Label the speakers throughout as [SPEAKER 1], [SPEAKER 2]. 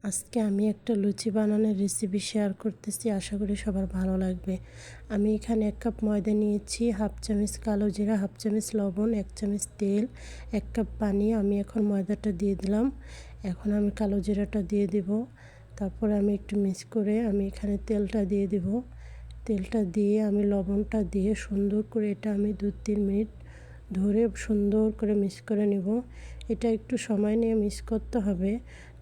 [SPEAKER 1] আজকে আমি একটা লুচি বানানোর রেসিপি শেয়ার করতেছি, আশা করি সবার ভালো লাগবে। আমি এখানে 1 কাপ ময়দা নিয়েছি, হাফ চামচ কালো জিরা, হাফ চামচ লবণ, 1 চামচ তেল, 1 কাপ পানি। আমি এখন ময়দাটা দিয়ে দিলাম। এখন আমি কালো জিরাটা দিয়ে দেব। তারপরে আমি একটু মিক্স করে আমি এখানে তেলটা দিয়ে দেব। তেলটা দিয়ে আমি লবণটা দিয়ে সুন্দর করে এটা আমি 2-3 মিনিট ধরে সুন্দর করে মিক্স করে নেব। এটা একটু সময় নিয়ে মিক্স করতে হবে,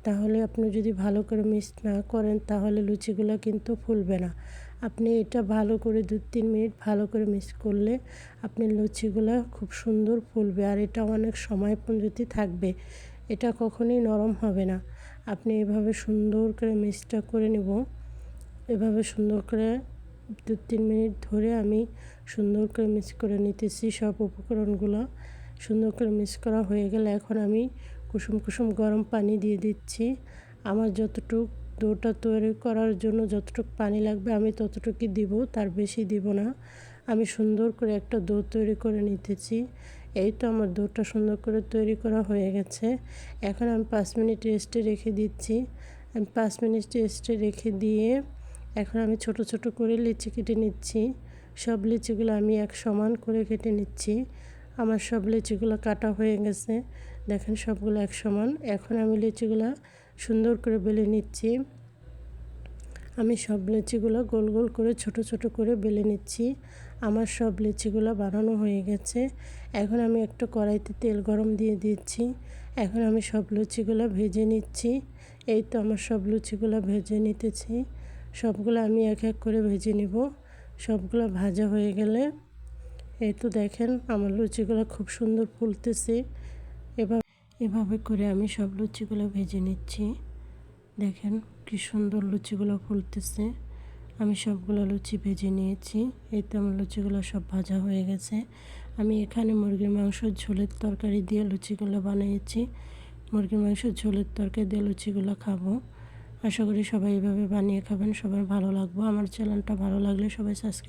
[SPEAKER 1] তাহলে আপনি যদি ভালো করে মিক্স না করেন তাহলে লুচিগুলো কিন্তু ফুলবে না। আপনি এটা ভালো করে 2-3 মিনিট ভালো করে মিক্স করলে আপনি লুচিগুলো খুব সুন্দর ফুলবে, আর এটা অনেক সময় পর্যন্ত থাকবে। এটা কখনোই নরম হবে না। আপনি এভাবে সুন্দর করে মিক্সটা করে নেব। এভাবে সুন্দর করে 2-3 মিনিট ধরে আমি সুন্দর করে মিক্স করে নিতেছি। সব উপকরণগুলো সুন্দর করে মিক্স করা হয়ে গেলে এখন আমি কুসুম কুসুম গরম পানি দিয়ে দিচ্ছি। আমার যতটুক ডোটা তৈরি করার জন্য যতটুকু পানি লাগবে আমি ততটুকুই দিব, তার বেশি দিব না। আমি সুন্দর করে একটা ডো তৈরি করে নিতেছি। এই তো আমার ডোটা সুন্দর করে তৈরি করা হয়ে গেছে। এখন আমি 5 মিনিট রেস্টে রেখে দিচ্ছি। আমি 5 মিনিট রেস্টে রেখে দিয়ে এখন আমি ছোট ছোট করে লিচি কেটে নিচ্ছি। সব লিচিগুলো আমি এক সমান করে কেটে নিচ্ছি। আমার সব লিচিগুলো কাটা হয়ে গেছে, দেখেন সবগুলো এক সমান। এখন আমি লিচিগুলো সুন্দর করে বেলে নিচ্ছি। আমি সব লিচিগুলো গোল গোল করে ছোট ছোট করে বেলে নিচ্ছি। আমার সব লিচিগুলো বানানো হয়ে গেছে। এখন আমি একটা কড়াইতে তেল গরম দিয়ে দিচ্ছি। এখন আমি সব লুচিগুলো ভেজে নিচ্ছি। এই তো আমার সব লুচিগুলো ভেজে নিতেছি। সবগুলো আমি এক এক করে ভেজে নিব। সবগুলো ভাজা হয়ে গেলে এই তো দেখেন আমার লুচিগুলো খুব সুন্দর ফুলতেছে। এভাবে করে আমি সব লুচিগুলো ভেজে নিচ্ছি। দেখেন কি সুন্দর লুচিগুলো ফুলতেছে। আমি সবগুলো লুচি ভেজে নিয়েছি। এই তো আমার লুচিগুলো সব ভাজা হয়ে গেছে। আমি এখানে মুরগির মাংসের ঝোলের তরকারি দিয়ে লুচিগুলো বানিয়েছি। মুরগির মাংসের ঝোলের তরকারি দিয়ে লুচিগুলো খাবো। আশা করি সবাই এভাবে বানিয়ে খাবেন, সবার ভালো লাগবে। আমার চ্যানেলটা ভালো লাগলে সবাই সাবস্ক্রাইব